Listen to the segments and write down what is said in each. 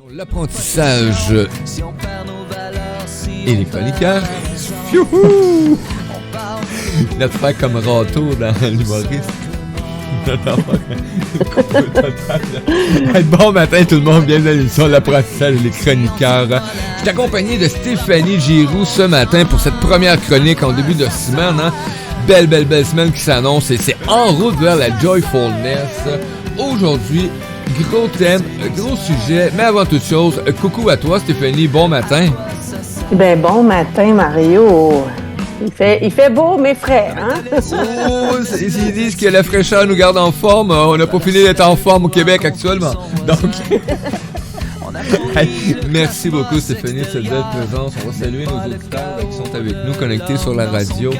L'apprentissage et les chroniqueurs. Youhou! Notre frère comme râteau dans l'humoriste. Bon matin tout le monde, bienvenue à l'émission L'apprentissage et les chroniqueurs. Je suis accompagné de Stéphanie Giroux ce matin pour cette première chronique en début de semaine. Belle semaine qui s'annonce et c'est en route vers la Joyfulness. Aujourd'hui, gros thème, gros sujet, mais avant toute chose, coucou à toi Stéphanie, bon matin. Ben bon matin Mario. Il fait beau mais frais, hein? Oh, ils disent que la fraîcheur nous garde en forme, on n'a pas fini d'être en forme au Québec actuellement. Donc, merci beaucoup Stéphanie de cette belle présence. On va saluer nos auditeurs qui sont avec nous, connectés sur la radio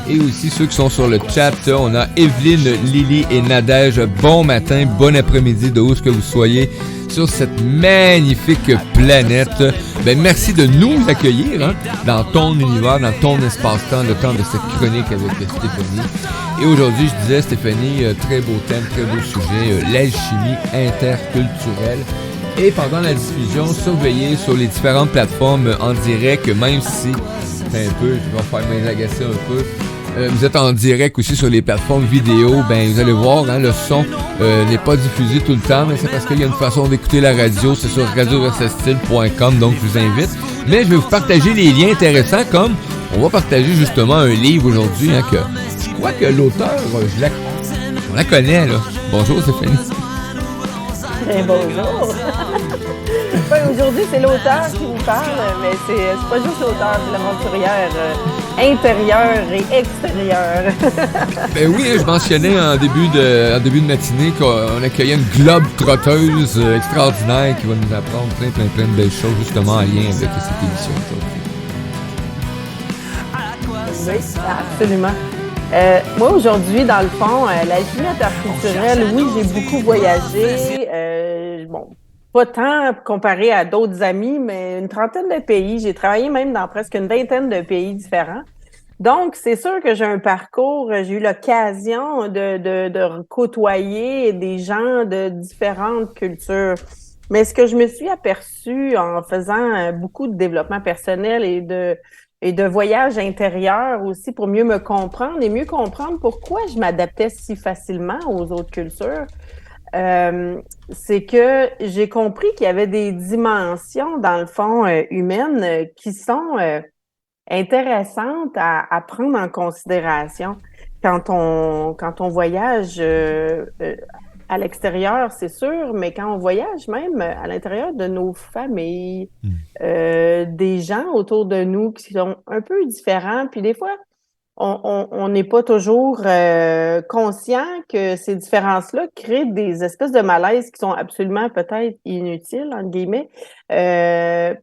et aussi ceux qui sont sur le chat. On a Evelyne, Lily et Nadège. Bon matin, bon après-midi de où ce que vous soyez sur cette magnifique planète. Ben merci de nous accueillir dans ton univers, dans ton espace-temps, le temps de cette chronique avec Stéphanie. Et aujourd'hui, je disais Stéphanie, très beau thème, très beau sujet, l'alchimie interculturelle. Et pendant la diffusion, surveillez sur les différentes plateformes en direct, même si c'est un peu, je vais faire m'agacer un peu. Vous êtes en direct aussi sur les plateformes vidéo, ben vous allez voir, le son n'est pas diffusé tout le temps, mais c'est parce qu'il y a une façon d'écouter la radio, c'est sur radioversastyle.com, donc je vous invite. Mais je vais vous partager les liens intéressants, comme on va partager justement un livre aujourd'hui, que je crois que l'auteur, on la connaît, là. Bonjour Stéphanie. Bonjour. Aujourd'hui, c'est l'auteur qui vous parle, mais c'est pas juste l'auteur, c'est l'aventurière intérieure et extérieure. Ben oui, je mentionnais en début de matinée qu'on accueillait une globe trotteuse extraordinaire qui va nous apprendre plein de belles choses justement en lien avec cette émission aujourd'hui. Oui, absolument. Moi, aujourd'hui, dans le fond, l'alchimie interculturelle, oui, j'ai beaucoup voyagé. Pas tant comparé à d'autres amis, mais une trentaine de pays. J'ai travaillé même dans presque une vingtaine de pays différents. Donc, c'est sûr que j'ai un parcours, j'ai eu l'occasion de côtoyer des gens de différentes cultures. Mais ce que je me suis aperçue en faisant beaucoup de développement personnel et de voyage intérieur aussi pour mieux me comprendre et mieux comprendre pourquoi je m'adaptais si facilement aux autres cultures, c'est que j'ai compris qu'il y avait des dimensions, dans le fond, humaines qui sont intéressantes à prendre en considération quand on voyage à l'extérieur, c'est sûr, mais quand on voyage même à l'intérieur de nos familles, des gens autour de nous qui sont un peu différents, puis des fois, on n'est pas toujours conscient que ces différences-là créent des espèces de malaises qui sont absolument peut-être inutiles, entre guillemets,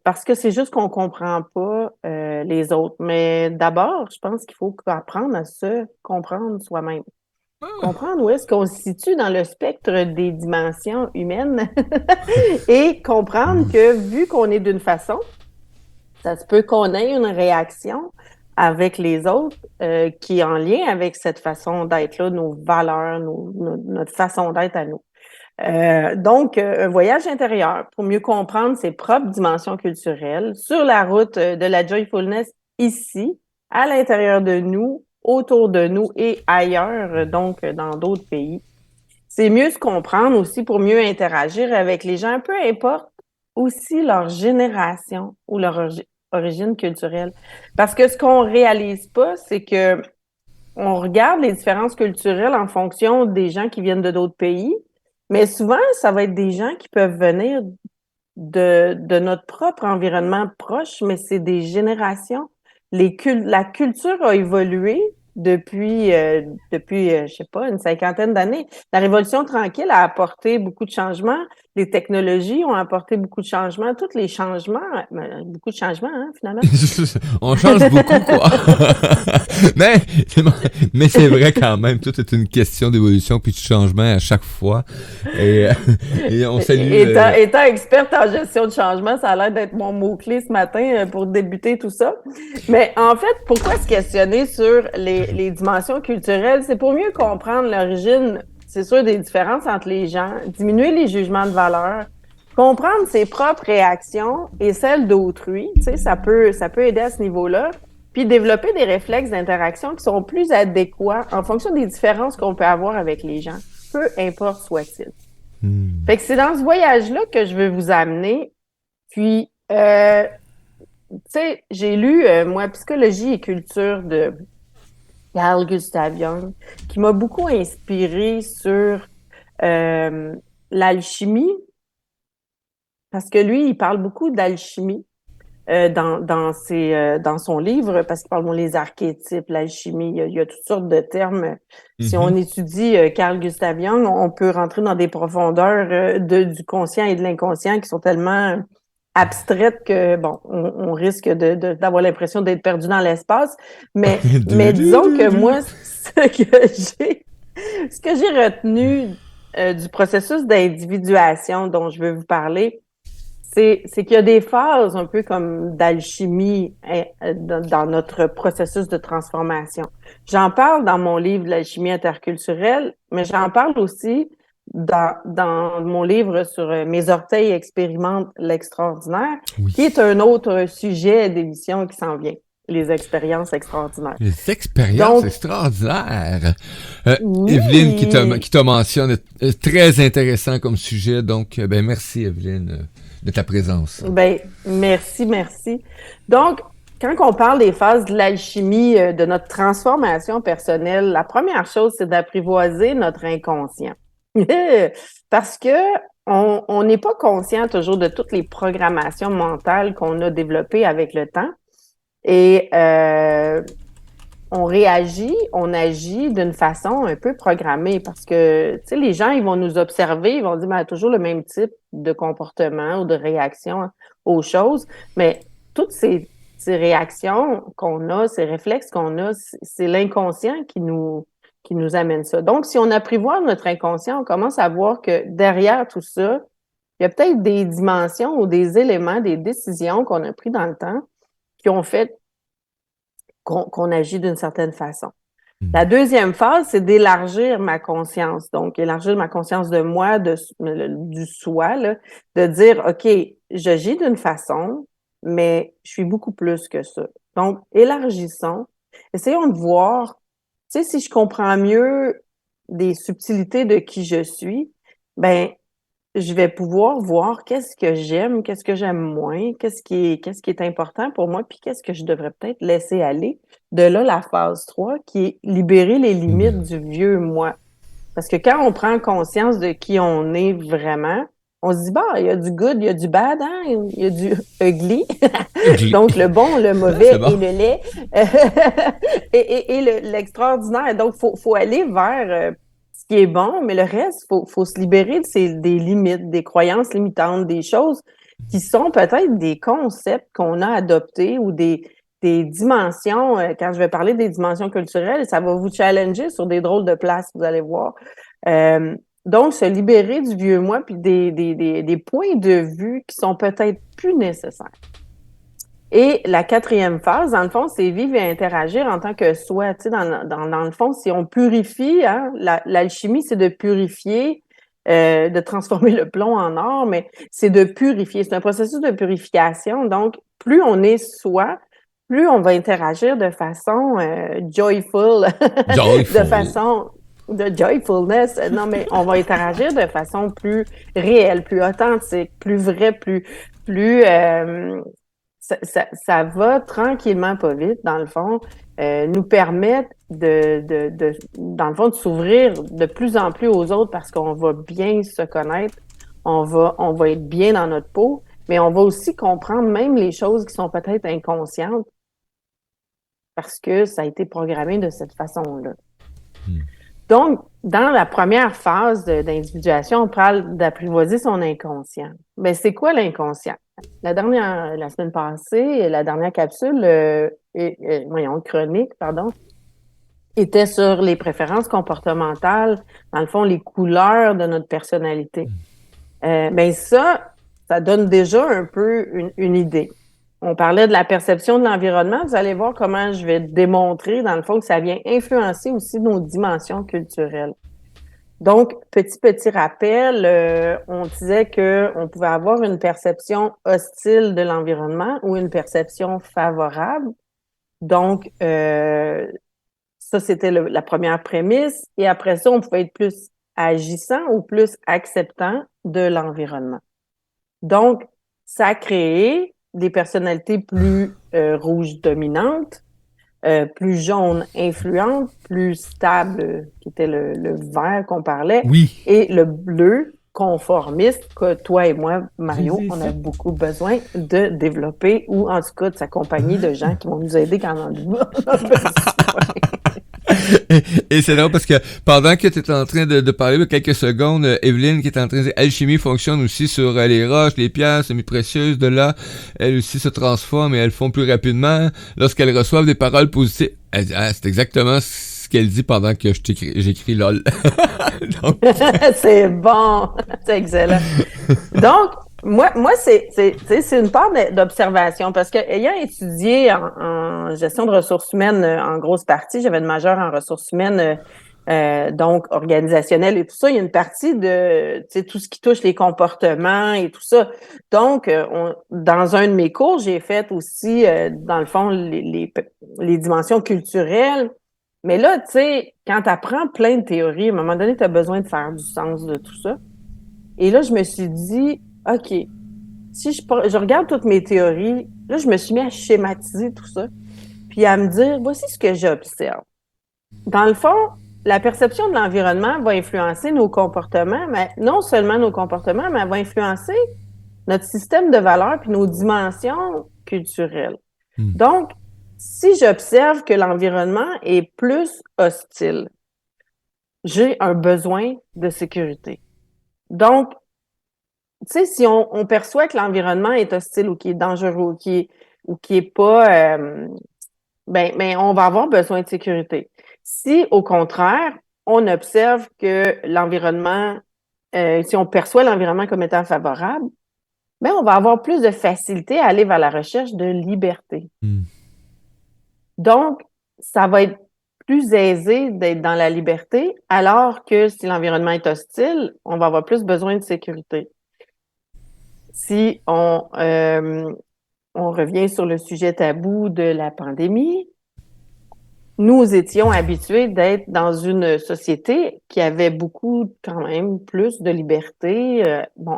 parce que c'est juste qu'on comprend pas les autres. Mais d'abord, je pense qu'il faut apprendre à se comprendre soi-même. Comprendre où est-ce qu'on se situe dans le spectre des dimensions humaines et comprendre que vu qu'on est d'une façon, ça se peut qu'on ait une réaction avec les autres qui est en lien avec cette façon d'être-là, nos valeurs, notre façon d'être à nous. Donc, un voyage intérieur pour mieux comprendre ses propres dimensions culturelles sur la route de la Joyfulness ici, à l'intérieur de nous, autour de nous et ailleurs, donc dans d'autres pays. C'est mieux se comprendre aussi pour mieux interagir avec les gens, peu importe aussi leur génération ou leur origine culturelle. Parce que ce qu'on réalise pas, c'est que on regarde les différences culturelles en fonction des gens qui viennent de d'autres pays, mais souvent, ça va être des gens qui peuvent venir de notre propre environnement proche, mais c'est des générations. La culture a évolué depuis je sais pas, une cinquantaine d'années. La Révolution tranquille a apporté beaucoup de changements. Les technologies ont apporté beaucoup de changements. Tous les changements, beaucoup de changements, finalement. On change beaucoup, quoi. mais c'est vrai quand même. Tout est une question d'évolution puis de changement à chaque fois. Et on salue... Étant experte en gestion de changement, ça a l'air d'être mon mot-clé ce matin pour débuter tout ça. Mais en fait, pourquoi se questionner sur les dimensions culturelles? C'est pour mieux comprendre l'origine, c'est sûr, des différences entre les gens, diminuer les jugements de valeur, comprendre ses propres réactions et celles d'autrui, tu sais, ça peut aider à ce niveau-là. Puis développer des réflexes d'interaction qui sont plus adéquats en fonction des différences qu'on peut avoir avec les gens, peu importe soit-il. Fait que c'est dans ce voyage-là que je veux vous amener. Puis, tu sais, j'ai lu, moi, Psychologie et culture de Carl Gustav Jung, qui m'a beaucoup inspiré sur l'alchimie, parce que lui, il parle beaucoup d'alchimie dans son livre, parce qu'il parle les archétypes, l'alchimie, il y a toutes sortes de termes. Si on étudie Carl Gustav Jung, on peut rentrer dans des profondeurs du conscient et de l'inconscient qui sont tellement abstraites que, bon, on risque d'avoir l'impression d'être perdu dans l'espace. Mais disons que moi, ce que j'ai retenu du processus d'individuation dont je veux vous parler, c'est qu'il y a des phases un peu comme d'alchimie dans notre processus de transformation. J'en parle dans mon livre de l'alchimie interculturelle, mais j'en parle aussi dans mon livre sur Mes orteils expérimentent l'extraordinaire, qui est un autre sujet d'émission qui s'en vient. Les expériences extraordinaires. Les expériences extraordinaires. Oui. Evelyne qui te mentionne très intéressant comme sujet, donc ben merci Evelyne de ta présence. Ben merci. Donc, quand on parle des phases de l'alchimie, de notre transformation personnelle, la première chose, c'est d'apprivoiser notre inconscient. Parce que on n'est pas conscient toujours de toutes les programmations mentales qu'on a développées avec le temps. Et on agit d'une façon un peu programmée parce que, tu sais, les gens, ils vont nous observer, ils vont dire, ben, toujours le même type de comportement ou de réaction aux choses. Mais toutes ces réactions qu'on a, ces réflexes qu'on a, c'est l'inconscient qui nous amène ça. Donc, si on apprivoise notre inconscient, on commence à voir que derrière tout ça, il y a peut-être des dimensions ou des éléments, des décisions qu'on a pris dans le temps qui ont fait qu'on agit d'une certaine façon. La deuxième phase, c'est d'élargir ma conscience. Donc, élargir ma conscience de moi, du soi, là, de dire, OK, j'agis d'une façon, mais je suis beaucoup plus que ça. Donc, élargissons. Essayons de voir, tu sais, si je comprends mieux des subtilités de qui je suis, ben je vais pouvoir voir qu'est-ce que j'aime moins, qu'est-ce qui est important pour moi, puis qu'est-ce que je devrais peut-être laisser aller. De là, la phase 3, qui est libérer les limites du vieux moi. Parce que quand on prend conscience de qui on est vraiment, on se dit, bah, il y a du good, il y a du bad, hein? Il y a du ugly. Donc, le bon, le mauvais et le laid. et l'extraordinaire. Donc, faut aller vers ce qui est bon, mais le reste, faut se libérer des limites, des croyances limitantes, des choses qui sont peut-être des concepts qu'on a adoptés ou des dimensions. Quand je vais parler des dimensions culturelles, ça va vous challenger sur des drôles de places, vous allez voir. Donc, se libérer du vieux moi puis des points de vue qui sont peut-être plus nécessaires. Et la quatrième phase, dans le fond, c'est vivre et interagir en tant que soi. Tu sais, dans le fond, si on purifie, hein, l'alchimie, c'est de purifier, de transformer le plomb en or, mais c'est de purifier. C'est un processus de purification. Donc, plus on est soi, plus on va interagir de façon joyful, de façon de joyfulness. Non, mais on va interagir de façon plus réelle, plus authentique, plus vraie, plus ça va tranquillement, pas vite, dans le fond, nous permettre dans le fond, de s'ouvrir de plus en plus aux autres parce qu'on va bien se connaître, on va être bien dans notre peau, mais on va aussi comprendre même les choses qui sont peut-être inconscientes parce que ça a été programmé de cette façon-là. Donc, dans la première phase d'individuation, on parle d'apprivoiser son inconscient. Mais c'est quoi l'inconscient? La semaine passée, la dernière capsule, chronique, était sur les préférences comportementales, dans le fond, les couleurs de notre personnalité. Ben ça donne déjà un peu une idée. On parlait de la perception de l'environnement. Vous allez voir comment je vais démontrer, dans le fond, que ça vient influencer aussi nos dimensions culturelles. Donc, petit rappel, on disait qu'on pouvait avoir une perception hostile de l'environnement ou une perception favorable. Donc, ça, c'était la première prémisse. Et après ça, on pouvait être plus agissant ou plus acceptant de l'environnement. Donc, ça a créé des personnalités plus rouges dominantes, plus jaune influente, plus stable, qui était le vert qu'on parlait, Oui. et le bleu conformiste que toi et moi, Mario, Je dis on ça. a beaucoup besoin de développer ou en tout cas de s'accompagner de gens qui vont nous aider quand on a besoin. Et c'est drôle parce que pendant que tu étais en train de parler, il y a quelques secondes, Evelyne qui est en train de dire Alchimie fonctionne aussi sur les roches, les pierres semi-précieuses. De là, elles aussi se transforment et elles font plus rapidement lorsqu'elles reçoivent des paroles positives. Elle dit, c'est exactement ce qu'elle dit pendant que j'écris LOL. Donc... C'est bon, c'est excellent. Donc, moi c'est une part d'observation parce que ayant étudié en gestion de ressources humaines en grosse partie, j'avais une majeure en ressources humaines, donc organisationnelles et tout ça. Il y a une partie de tout ce qui touche les comportements et tout ça. Donc, dans un de mes cours, j'ai fait aussi, dans le fond, les dimensions culturelles. Mais là, tu sais, quand tu apprends plein de théories, à un moment donné, tu as besoin de faire du sens de tout ça. Et là, je me suis dit, OK, si je regarde toutes mes théories, là, je me suis mis à schématiser tout ça, puis à me dire, voici ce que j'observe. Dans le fond, la perception de l'environnement va influencer nos comportements, mais non seulement nos comportements, mais elle va influencer notre système de valeurs puis nos dimensions culturelles. Donc, si j'observe que l'environnement est plus hostile, j'ai un besoin de sécurité. Donc, tu sais, si on perçoit que l'environnement est hostile ou qui est dangereux ou qui est pas, ben, on va avoir besoin de sécurité. Si, au contraire, on observe que l'environnement, si on perçoit l'environnement comme étant favorable, ben, on va avoir plus de facilité à aller vers la recherche de liberté. Donc, ça va être plus aisé d'être dans la liberté, alors que si l'environnement est hostile, on va avoir plus besoin de sécurité. Si on revient sur le sujet tabou de la pandémie, nous étions habitués d'être dans une société qui avait beaucoup, quand même, plus de liberté,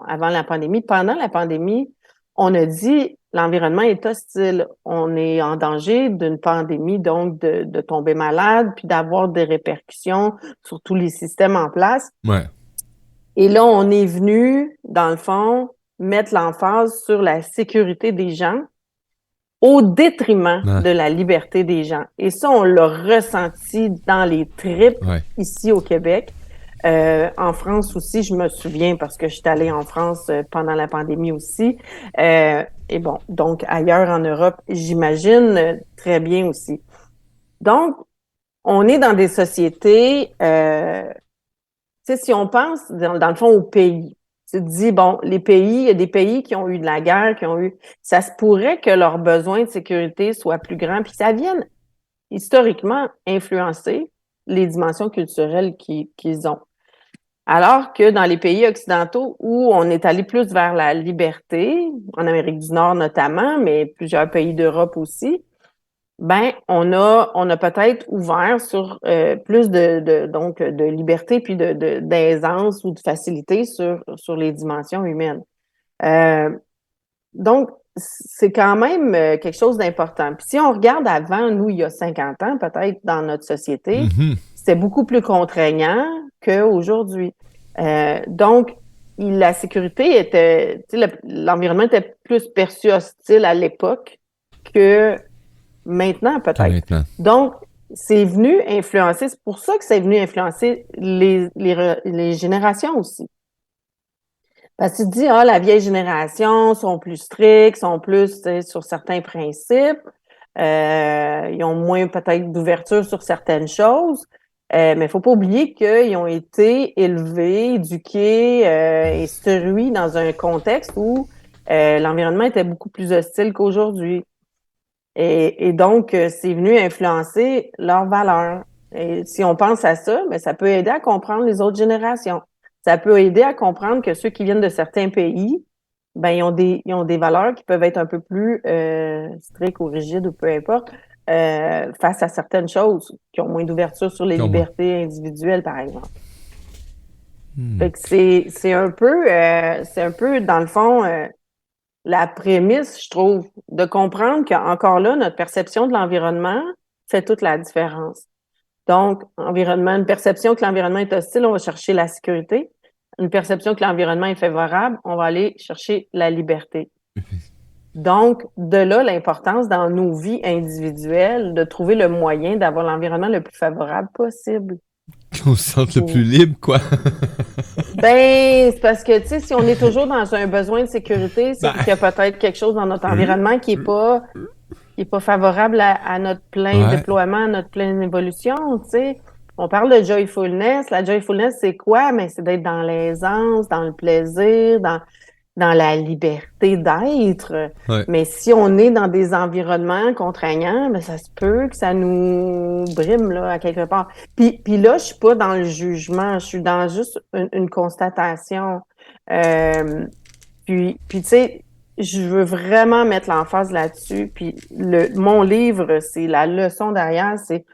avant la pandémie. Pendant la pandémie, on a dit l'environnement est hostile. On est en danger d'une pandémie, donc de tomber malade, puis d'avoir des répercussions sur tous les systèmes en place. Ouais. Et là, on est venu, dans le fond, mettre l'emphase sur la sécurité des gens au détriment de la liberté des gens. Et ça, on l'a ressenti dans les tripes ici au Québec. En France aussi, je me souviens parce que je suis allée en France pendant la pandémie aussi. Et bon, donc ailleurs en Europe, j'imagine très bien aussi. Donc, on est dans des sociétés, tu sais, si on pense dans le fond au pays, tu te dis, bon, les pays, il y a des pays qui ont eu de la guerre, ça se pourrait que leurs besoins de sécurité soient plus grands, puis ça vienne historiquement influencer les dimensions culturelles qu'ils ont. Alors que dans les pays occidentaux où on est allé plus vers la liberté, en Amérique du Nord notamment, mais plusieurs pays d'Europe aussi, ben on a peut-être ouvert sur plus de liberté puis d'aisance ou de facilité sur les dimensions humaines. Donc c'est quand même quelque chose d'important. Puis si on regarde avant, nous, il y a 50 ans, peut-être dans notre société, c'était beaucoup plus contraignant qu'aujourd'hui. Donc, la sécurité était, l'environnement était plus perçu hostile à l'époque que maintenant, peut-être. Donc, c'est venu influencer, c'est pour ça que c'est venu influencer les générations aussi. Parce que tu te dis, la vieille génération sont plus stricts, sont plus sur certains principes, ils ont moins peut-être d'ouverture sur certaines choses, mais il faut pas oublier qu'ils ont été élevés, éduqués, instruits dans un contexte où l'environnement était beaucoup plus hostile qu'aujourd'hui. Et donc, c'est venu influencer leurs valeurs. Et si on pense à ça, ben, ça peut aider à comprendre les autres générations. Ça peut aider à comprendre que ceux qui viennent de certains pays, ben, ils ont des valeurs qui peuvent être un peu plus strictes ou rigides ou peu importe, face à certaines choses, qui ont moins d'ouverture sur les Au moins. libertés individuelles, par exemple. Hmm. Fait que c'est un peu, dans le fond, la prémisse, je trouve, de comprendre qu'encore là, notre perception de l'environnement fait toute la différence. Donc, une perception que l'environnement est hostile, on va chercher la sécurité. Une perception que l'environnement est favorable, on va aller chercher la liberté. Donc, de là, l'importance dans nos vies individuelles de trouver le moyen d'avoir l'environnement le plus favorable possible. Qu'on se sente le plus libre, quoi. Ben, c'est parce que, tu sais, si on est toujours dans un besoin de sécurité, c'est Ben, qu'il y a peut-être quelque chose dans notre environnement qui est pas favorable à notre plein ouais. déploiement, à notre pleine évolution, tu sais. On parle de joyfulness. La joyfulness, c'est quoi? Mais c'est d'être dans l'aisance, dans le plaisir, dans la liberté d'être. Ouais. Mais si on est dans des environnements contraignants, ben ça se peut que ça nous brime là à quelque part. Puis là, je suis pas dans le jugement, je suis dans juste une constatation. Puis tu sais, je veux vraiment mettre l'emphase là-dessus. Puis mon livre, c'est la leçon derrière, c'est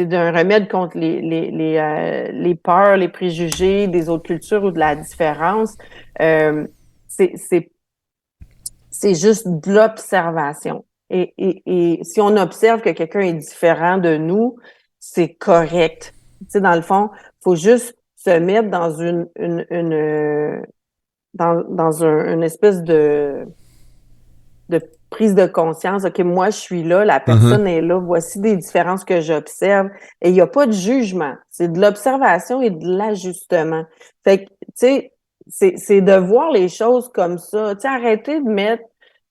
d'un remède contre les peurs, les préjugés des autres cultures ou de la différence. Euh, c'est, c'est, c'est juste de l'observation. Et si on observe que quelqu'un est différent de nous, c'est correct. Tu sais, dans le fond, faut juste se mettre dans une espèce de prise de conscience. OK, moi, je suis là, la Uh-huh. personne est là, voici des différences que j'observe. Et il n'y a pas de jugement. C'est de l'observation et de l'ajustement. Fait que, tu sais, c'est de voir les choses comme ça. Tu sais, arrêter de mettre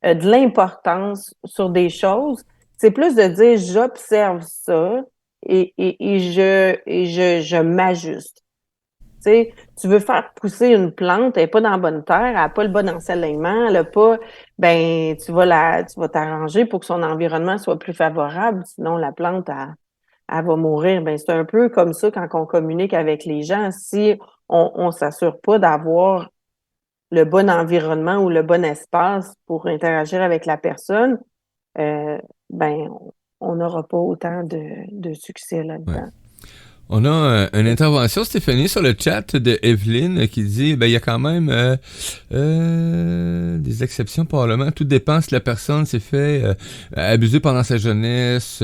de l'importance sur des choses. C'est plus de dire, j'observe ça et je m'ajuste. Tu sais, tu veux faire pousser une plante, elle n'est pas dans la bonne terre, elle n'a pas le bon ensoleillement, elle n'a pas, ben, tu vas t'arranger pour que son environnement soit plus favorable, sinon la plante, elle va mourir. Ben, c'est un peu comme ça quand on communique avec les gens. Si on s'assure pas d'avoir le bon environnement ou le bon espace pour interagir avec la personne, euh, ben, on n'aura pas autant de succès Ouais. là-dedans. On a une intervention, Stéphanie, sur le chat de Evelyne qui dit ben il y a quand même des exceptions probablement. Tout dépend si la personne s'est fait abuser pendant sa jeunesse,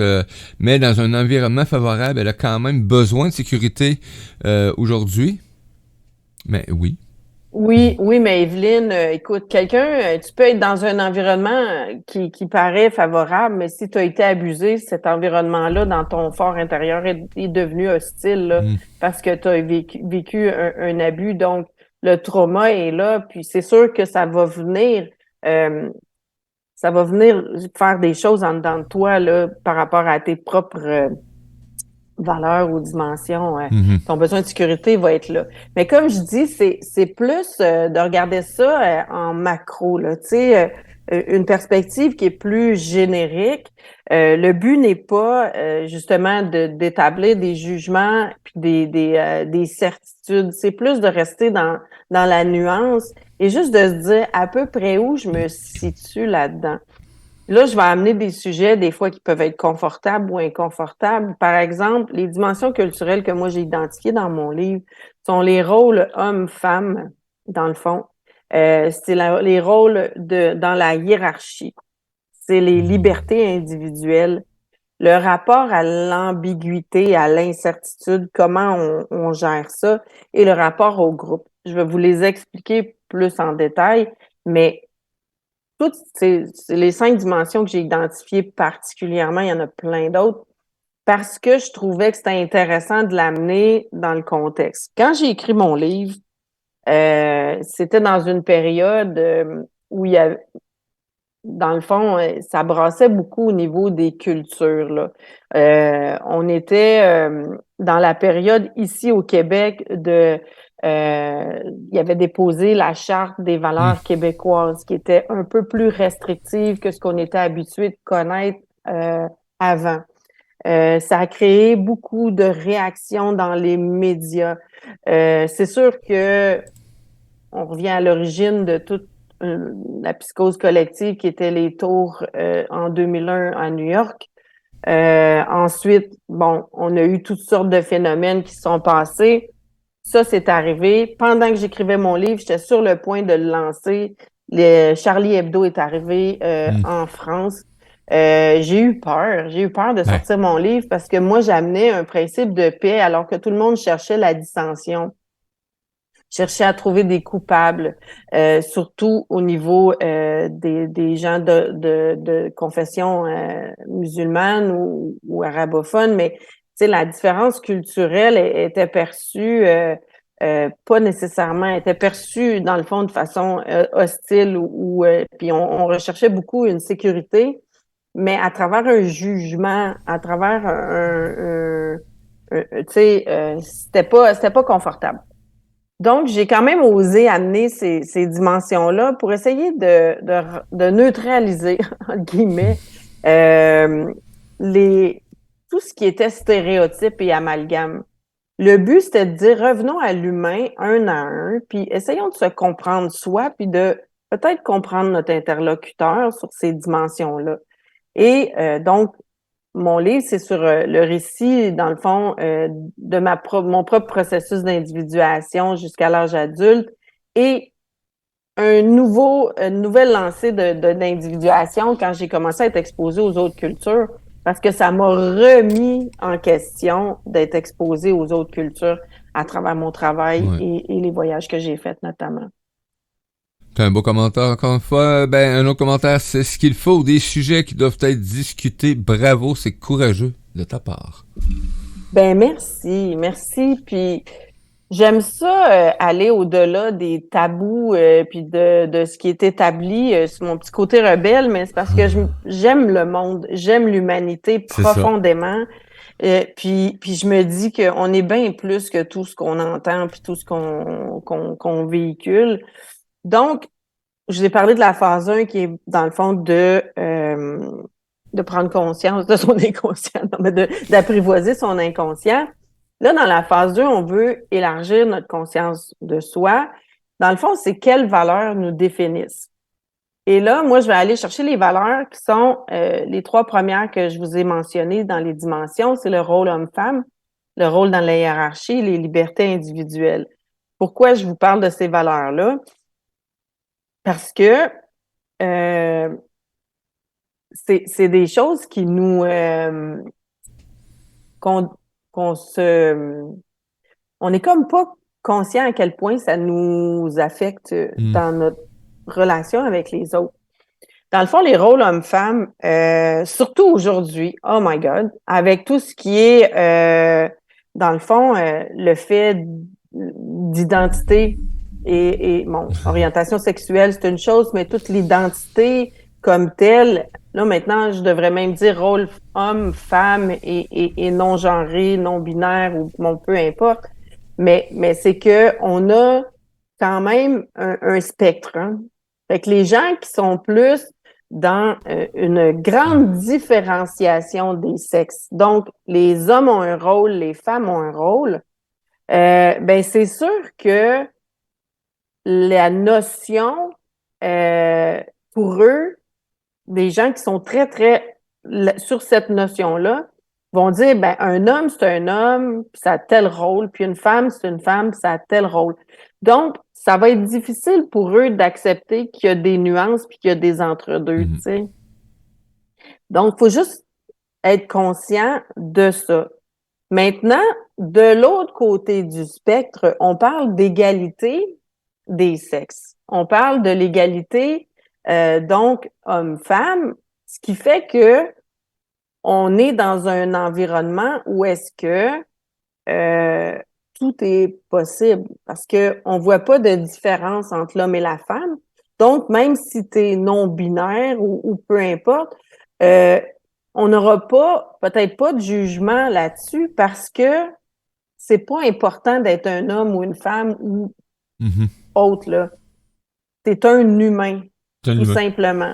mais dans un environnement favorable, elle a quand même besoin de sécurité aujourd'hui. Mais oui. Oui, oui, mais Evelyne, écoute, tu peux être dans un environnement qui paraît favorable, mais si tu as été abusé, cet environnement-là, dans ton fort intérieur, est devenu hostile, là, Mm. parce que tu as vécu un abus. Donc, le trauma est là, puis c'est sûr que euh, ça va venir faire des choses en dedans de toi, là, par rapport à tes propres valeurs ou dimensions, Mhm. ton besoin de sécurité va être là. Mais comme je dis, c'est plus de regarder ça en macro, là, tu sais, une perspective qui est plus générique. Le but n'est pas justement d'établir des jugements puis des certitudes. C'est plus de rester dans la nuance et juste de se dire à peu près où je me situe là-dedans. Là, je vais amener des sujets, des fois, qui peuvent être confortables ou inconfortables. Par exemple, les dimensions culturelles que moi j'ai identifiées dans mon livre sont les rôles hommes-femmes, dans le fond. Les rôles dans la hiérarchie. C'est les libertés individuelles. Le rapport à l'ambiguïté, à l'incertitude, comment on gère ça, et le rapport au groupe. Je vais vous les expliquer plus en détail, mais toutes c'est les 5 dimensions que j'ai identifiées particulièrement, il y en a plein d'autres, parce que je trouvais que c'était intéressant de l'amener dans le contexte. Quand j'ai écrit mon livre, c'était dans une période où il y avait, dans le fond, ça brassait beaucoup au niveau des cultures, là. On était dans la période ici au Québec il y avait déposé la charte des Mm. valeurs québécoises qui était un peu plus restrictive que ce qu'on était habitué de connaître avant. Ça a créé beaucoup de réactions dans les médias. C'est sûr que on revient à l'origine de toute la psychose collective qui était les tours en 2001 à New York. Ensuite, bon, on a eu toutes sortes de phénomènes qui se sont passés. Ça, c'est arrivé. Pendant que j'écrivais mon livre, j'étais sur le point de le lancer. Charlie Hebdo est arrivé en France. J'ai eu peur. J'ai eu peur de sortir mon livre parce que moi, j'amenais un principe de paix alors que tout le monde cherchait la dissension. Cherchait à trouver des coupables, surtout au niveau des gens de confession musulmane ou arabophone, mais tu sais, la différence culturelle était perçue pas nécessairement, était perçue dans le fond de façon hostile ou puis on recherchait beaucoup une sécurité, mais à travers un jugement, à travers tu sais, c'était pas confortable. Donc, j'ai quand même osé amener ces dimensions-là pour essayer de neutraliser, entre guillemets, tout ce qui était stéréotype et amalgame. Le but, c'était de dire, revenons à l'humain un à un, puis essayons de se comprendre soi, puis de peut-être comprendre notre interlocuteur sur ces dimensions-là. Et donc, mon livre, c'est sur le récit, dans le fond, de mon propre processus d'individuation jusqu'à l'âge adulte et une nouvelle lancée d'individuation quand j'ai commencé à être exposée aux autres cultures, parce que ça m'a remis en question d'être exposée aux autres cultures à travers mon travail et les voyages que j'ai faits notamment. C'est un beau commentaire encore une fois. Un autre commentaire, c'est ce qu'il faut, des sujets qui doivent être discutés. Bravo, c'est courageux de ta part. Merci. Puis j'aime ça aller au-delà des tabous puis de ce qui est établi. C'est mon petit côté rebelle, mais c'est parce que j'aime le monde, j'aime l'humanité profondément. Puis je me dis qu'on est bien plus que tout ce qu'on entend puis tout ce qu'on véhicule. Donc, je vous ai parlé de la phase 1 qui est, dans le fond, de prendre conscience de son inconscient, d'apprivoiser son inconscient. Là, dans la phase 2, on veut élargir notre conscience de soi. Dans le fond, c'est quelles valeurs nous définissent. Et là, moi, je vais aller chercher les valeurs qui sont les 3 premières que je vous ai mentionnées dans les dimensions. C'est le rôle homme-femme, le rôle dans la hiérarchie, les libertés individuelles. Pourquoi je vous parle de ces valeurs-là? Parce que c'est des choses qui nous on est comme pas conscient à quel point ça nous affecte dans notre relation avec les autres. Dans le fond, les rôles hommes-femmes, surtout aujourd'hui, oh my God, avec tout ce qui est, dans le fond, le fait d'identité et bon, orientation sexuelle, c'est une chose, mais toute l'identité comme telle, là maintenant, je devrais même dire rôle homme, femme et non genré, non binaire ou bon, peu importe. Mais c'est que on a quand même un spectre. Hein? Fait que les gens qui sont plus dans une grande différenciation des sexes, donc les hommes ont un rôle, les femmes ont un rôle, c'est sûr que la notion, pour eux, des gens qui sont très, très sur cette notion-là, vont dire, un homme, c'est un homme, puis ça a tel rôle, puis une femme, c'est une femme, puis ça a tel rôle. Donc, ça va être difficile pour eux d'accepter qu'il y a des nuances puis qu'il y a des entre-deux, tu sais. Donc, il faut juste être conscient de ça. Maintenant, de l'autre côté du spectre, on parle d'égalité des sexes. On parle de l'égalité, donc, homme-femme, ce qui fait que on est dans un environnement où est-ce que tout est possible parce que on voit pas de différence entre l'homme et la femme. Donc, même si tu es non-binaire ou peu importe, on n'aura peut-être pas de jugement là-dessus parce que c'est pas important d'être un homme ou une femme ou autre, là. T'es un humain, tout simplement.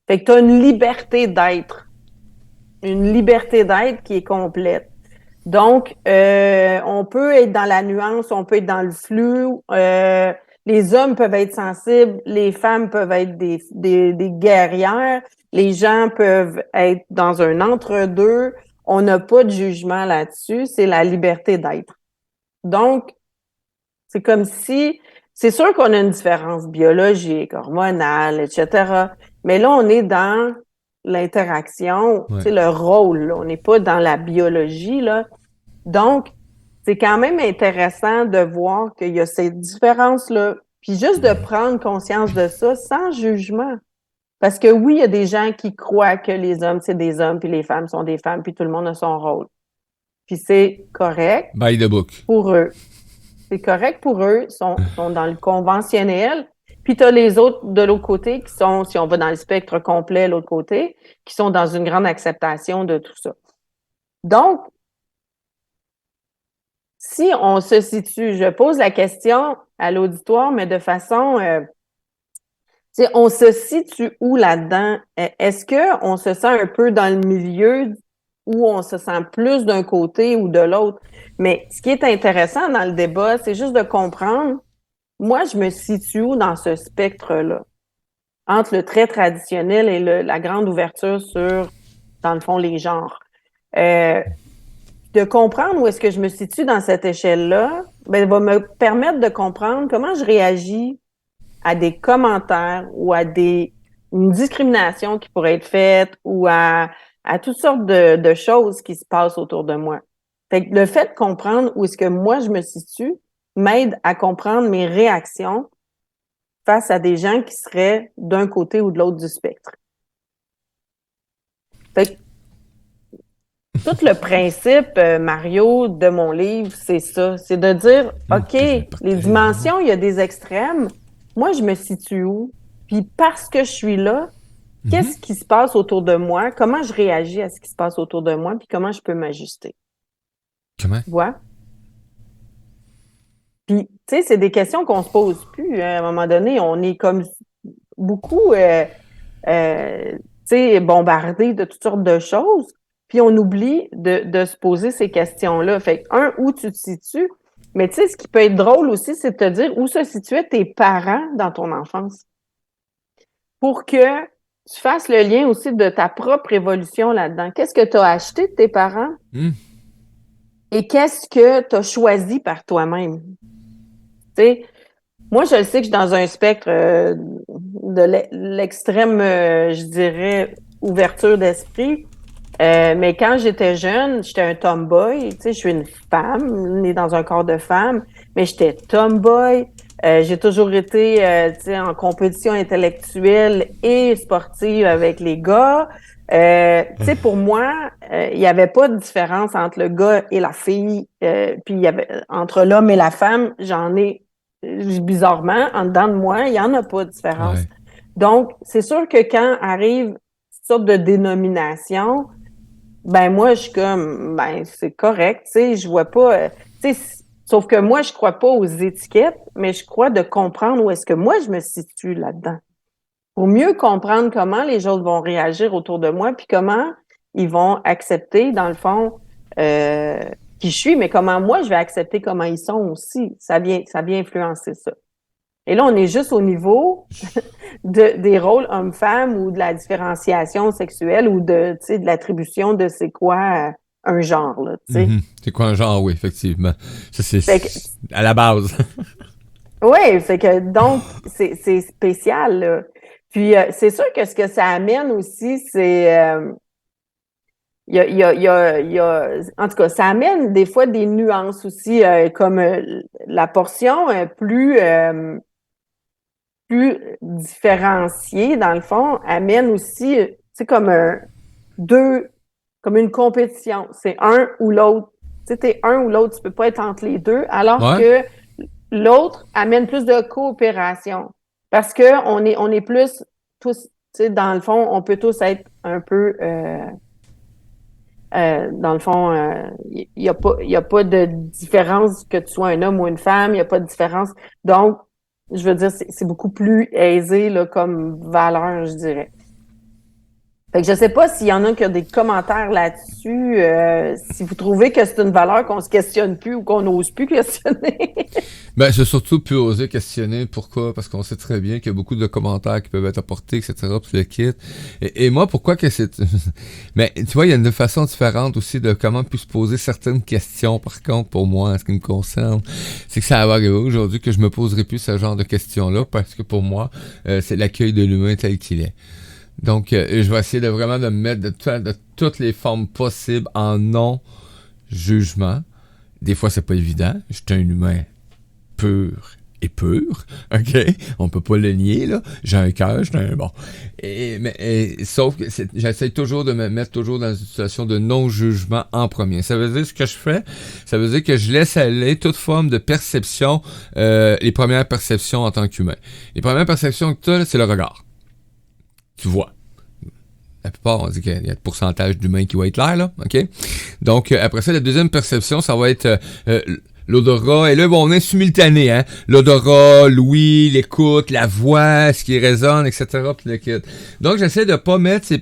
Fait que t'as une liberté d'être. une liberté d'être qui est complète. Donc, on peut être dans la nuance, on peut être dans le flou. Les hommes peuvent être sensibles, les femmes peuvent être des guerrières, les gens peuvent être dans un entre-deux. On n'a pas de jugement là-dessus, c'est la liberté d'être. Donc, c'est comme si, c'est sûr qu'on a une différence biologique, hormonale, etc. Mais là, on est dans l'interaction, Ouais. le rôle, là. On n'est pas dans la biologie, là. Donc, c'est quand même intéressant de voir qu'il y a ces différences-là, puis juste de prendre conscience de ça sans jugement. Parce que oui, il y a des gens qui croient que les hommes, c'est des hommes, puis les femmes sont des femmes, puis tout le monde a son rôle. Puis c'est correct By the book. pour eux. C'est correct pour eux, sont dans le conventionnel. Puis tu as les autres de l'autre côté qui sont, si on va dans le spectre complet, l'autre côté, qui sont dans une grande acceptation de tout ça. Donc, si on se situe, je pose la question à l'auditoire, mais de façon, on se situe où là-dedans? Est-ce qu'on se sent un peu dans le milieu ou on se sent plus d'un côté ou de l'autre? Mais ce qui est intéressant dans le débat, c'est juste de comprendre, moi, je me situe où dans ce spectre-là, entre le très traditionnel et la grande ouverture sur, dans le fond, les genres. De comprendre où est-ce que je me situe dans cette échelle-là, ben, va me permettre de comprendre comment je réagis à des commentaires ou à une discrimination qui pourrait être faite ou à toutes sortes de choses qui se passent autour de moi. Fait que le fait de comprendre où est-ce que moi je me situe m'aide à comprendre mes réactions face à des gens qui seraient d'un côté ou de l'autre du spectre. Fait que tout le principe, Mario, de mon livre, c'est ça. C'est de dire, OK, les dimensions, il y a des extrêmes. Moi, je me situe où? Puis parce que je suis là, qu'est-ce qui se passe autour de moi? Comment je réagis à ce qui se passe autour de moi? Puis comment je peux m'ajuster? Comment? Tu vois? Puis, tu sais, c'est des questions qu'on se pose plus. À un moment donné, on est comme beaucoup, tu sais, bombardé de toutes sortes de choses. Puis on oublie de se poser ces questions-là. Fait que, où tu te situes? Mais tu sais, ce qui peut être drôle aussi, c'est de te dire où se situaient tes parents dans ton enfance. Pour que tu fasses le lien aussi de ta propre évolution là-dedans. Qu'est-ce que tu as acheté de tes parents? Et qu'est-ce que tu as choisi par toi-même? Tu sais, moi, je le sais que je suis dans un spectre de l'extrême, je dirais, ouverture d'esprit. Mais quand j'étais jeune, j'étais un tomboy. Tu sais, je suis une femme, née dans un corps de femme, mais j'étais tomboy. J'ai toujours été, tu sais, en compétition intellectuelle et sportive avec les gars. Tu sais, pour moi, il n'y avait pas de différence entre le gars et la fille. Puis il y avait entre l'homme et la femme, bizarrement, en dedans de moi, il n'y en a pas de différence. Ouais. Donc, c'est sûr que quand arrive une sorte de dénomination, ben moi, je suis comme, ben c'est correct, tu sais, je vois pas, tu sais, sauf que moi, je crois pas aux étiquettes, mais je crois de comprendre où est-ce que moi, je me situe là-dedans. Pour mieux comprendre comment les autres vont réagir autour de moi, puis comment ils vont accepter, dans le fond, qui je suis, mais comment moi, je vais accepter comment ils sont aussi. Ça vient influencer ça. Et là, on est juste au niveau des rôles hommes-femmes ou de la différenciation sexuelle ou de l'attribution de c'est quoi un genre, là, tu sais. C'est quoi un genre, oui, effectivement. Ça, c'est Fait que, à la base. oui, fait que donc, c'est spécial, là. Puis, c'est sûr que ce que ça amène aussi, c'est... en tout cas, ça amène des fois des nuances aussi, comme la portion plus différenciée, dans le fond, amène aussi, tu sais, comme comme une compétition. C'est un ou l'autre. Tu sais, t'es un ou l'autre, tu peux pas être entre les deux, alors que l'autre amène plus de coopération. Parce que on est plus tous, tu sais, dans le fond, on peut tous être un peu, dans le fond, il y a pas de différence que tu sois un homme ou une femme, il n'y a pas de différence. Donc, je veux dire, c'est beaucoup plus aisé là, comme valeur, je dirais. Fait que je sais pas s'il y en a qui ont des commentaires là-dessus, si vous trouvez que c'est une valeur qu'on se questionne plus ou qu'on n'ose plus questionner. Ben, c'est surtout pu oser questionner pourquoi, parce qu'on sait très bien qu'il y a beaucoup de commentaires qui peuvent être apportés, etc., puis le kit. Et moi, pourquoi que c'est... Mais tu vois, il y a une façon différente aussi de comment puis se poser certaines questions, par contre, pour moi, en ce qui me concerne. C'est que ça va arriver aujourd'hui que je me poserai plus ce genre de questions-là, parce que pour moi, c'est l'accueil de l'humain tel qu'il est. Donc, je vais essayer de vraiment de me mettre de toutes les formes possibles en non-jugement. Des fois, c'est pas évident. Je suis un humain pur et pur, ok? On peut pas le nier, là. J'ai un cœur, j'ai un... Bon. Sauf que j'essaie toujours de me mettre toujours dans une situation de non-jugement en premier. Ça veut dire ce que je fais, ça veut dire que je laisse aller toute forme de perception, les premières perceptions en tant qu'humain. Les premières perceptions que tu as, c'est le regard. Tu vois. La plupart, on dit qu'il y a de pourcentage d'humains qui vont être là, OK? Donc, après ça, la deuxième perception, ça va être l'odorat. Et là, bon, on est simultané, hein? L'odorat, l'ouïe, l'écoute, la voix, ce qui résonne, etc. Puis le kit. Donc, j'essaie de pas mettre...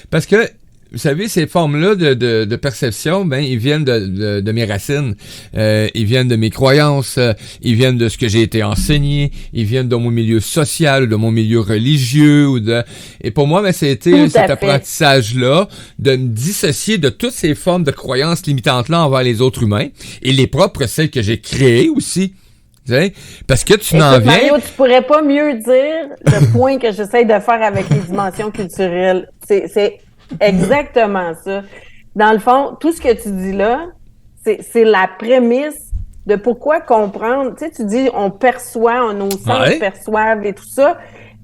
Parce que, vous savez, ces formes-là de perception, ben, ils viennent de mes racines, ils viennent de mes croyances, ils viennent de ce que j'ai été enseigné, ils viennent de mon milieu social, de mon milieu religieux, et pour moi, ben, c'était cet apprentissage-là de me dissocier de toutes ces formes de croyances limitantes-là envers les autres humains, et les propres, celles que j'ai créées aussi. Parce que tu n'en viens... Mario, tu pourrais pas mieux dire le point que j'essaie de faire avec les dimensions culturelles. C'est exactement ça. Dans le fond, tout ce que tu dis là, c'est la prémisse de pourquoi comprendre. Tu sais, tu dis on perçoit, nos sens perçoivent et tout ça.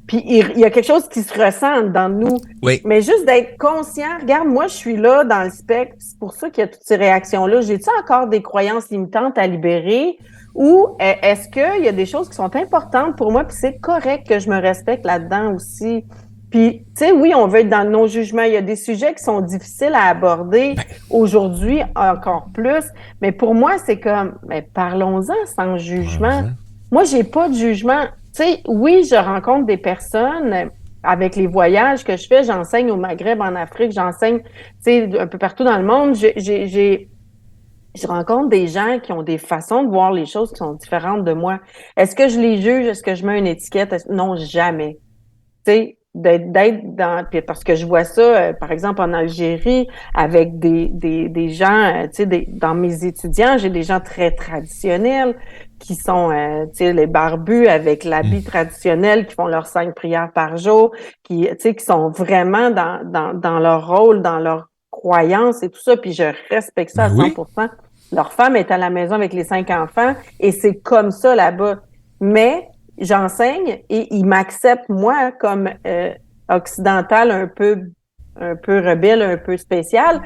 Puis il y a quelque chose qui se ressent dans nous. Oui. Mais juste d'être conscient, regarde, moi je suis là dans le spectre, c'est pour ça qu'il y a toutes ces réactions-là. J'ai-tu encore des croyances limitantes à libérer? Ou est-ce qu'il y a des choses qui sont importantes pour moi, puis c'est correct que je me respecte là-dedans aussi? Puis, tu sais, oui, on veut être dans le non-jugement. Il y a des sujets qui sont difficiles à aborder aujourd'hui encore plus. Mais pour moi, c'est comme, mais parlons-en sans jugement. Moi, j'ai pas de jugement. Tu sais, oui, je rencontre des personnes avec les voyages que je fais. J'enseigne au Maghreb, en Afrique. J'enseigne, tu sais, un peu partout dans le monde. Je rencontre des gens qui ont des façons de voir les choses qui sont différentes de moi. Est-ce que je les juge? Est-ce que je mets une étiquette? Non, jamais. Tu sais, d'être dans... Parce que je vois ça, par exemple, en Algérie, avec des gens, tu sais, dans mes étudiants, j'ai des gens très traditionnels qui sont, tu sais, les barbus avec l'habit traditionnel, qui font leurs 5 prières par jour, tu sais, qui sont vraiment dans leur rôle, dans leur croyance et tout ça, puis je respecte ça à 100%. Leur femme est à la maison avec les 5 enfants et c'est comme ça là-bas. Mais j'enseigne et ils m'acceptent, moi, comme occidentale un peu rebelle, un peu spéciale,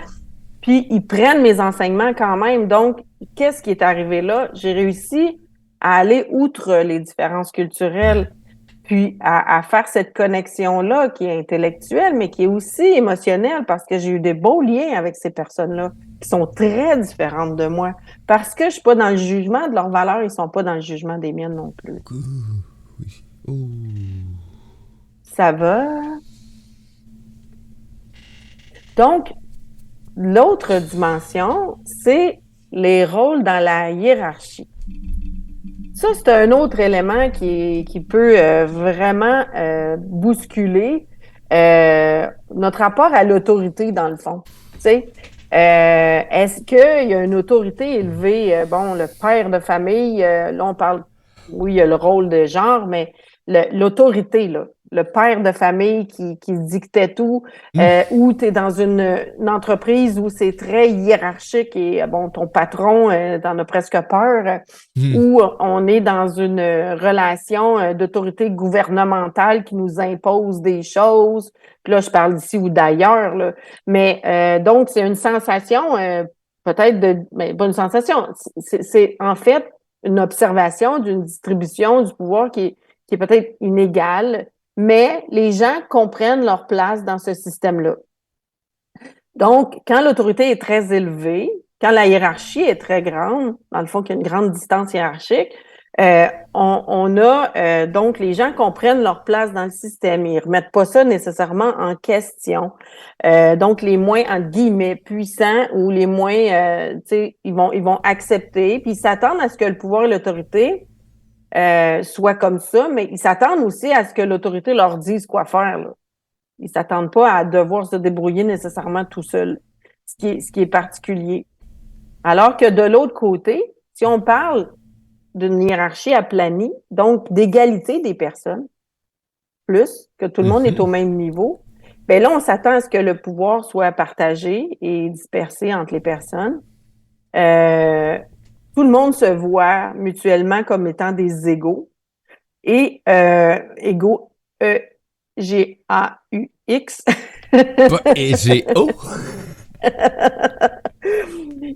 puis ils prennent mes enseignements quand même. Donc, qu'est-ce qui est arrivé là? J'ai réussi à aller outre les différences culturelles, puis à faire cette connexion-là qui est intellectuelle, mais qui est aussi émotionnelle, parce que j'ai eu des beaux liens avec ces personnes-là, qui sont très différentes de moi. Parce que je suis pas dans le jugement de leurs valeurs, ils sont pas dans le jugement des miennes non plus. Ça va? Donc, l'autre dimension, c'est les rôles dans la hiérarchie. Ça, c'est un autre élément qui peut vraiment bousculer notre rapport à l'autorité, dans le fond. Tu sais, est-ce qu'il y a une autorité élevée? Bon, le père de famille, là, on parle, oui, il y a le rôle de genre, mais l'autorité, là, le père de famille qui dictait tout, ou tu es dans une entreprise où c'est très hiérarchique et, bon, ton patron, t'en as presque peur, ou on est dans une relation d'autorité gouvernementale qui nous impose des choses. Puis là, je parle d'ici ou d'ailleurs, là. Mais donc, c'est une sensation, peut-être mais pas une sensation, c'est en fait une observation d'une distribution du pouvoir qui est peut-être inégale, mais les gens comprennent leur place dans ce système-là. Donc, quand l'autorité est très élevée, quand la hiérarchie est très grande, dans le fond, qu'il y a une grande distance hiérarchique, On a donc les gens comprennent leur place dans le système. Ils remettent pas ça nécessairement en question. Donc les moins entre guillemets puissants ou les moins, tu sais, ils vont accepter, puis ils s'attendent à ce que le pouvoir et l'autorité soient comme ça, mais ils s'attendent aussi à ce que l'autorité leur dise quoi faire, là. Ils s'attendent pas à devoir se débrouiller nécessairement tout seul, ce qui est particulier. Alors que de l'autre côté, si on parle d'une hiérarchie aplanie, donc d'égalité des personnes, plus que tout le monde est au même niveau, ben là, on s'attend à ce que le pouvoir soit partagé et dispersé entre les personnes. Tout le monde se voit mutuellement comme étant des égaux. Et égaux, G-A-U-X. Et j'ai... Oh!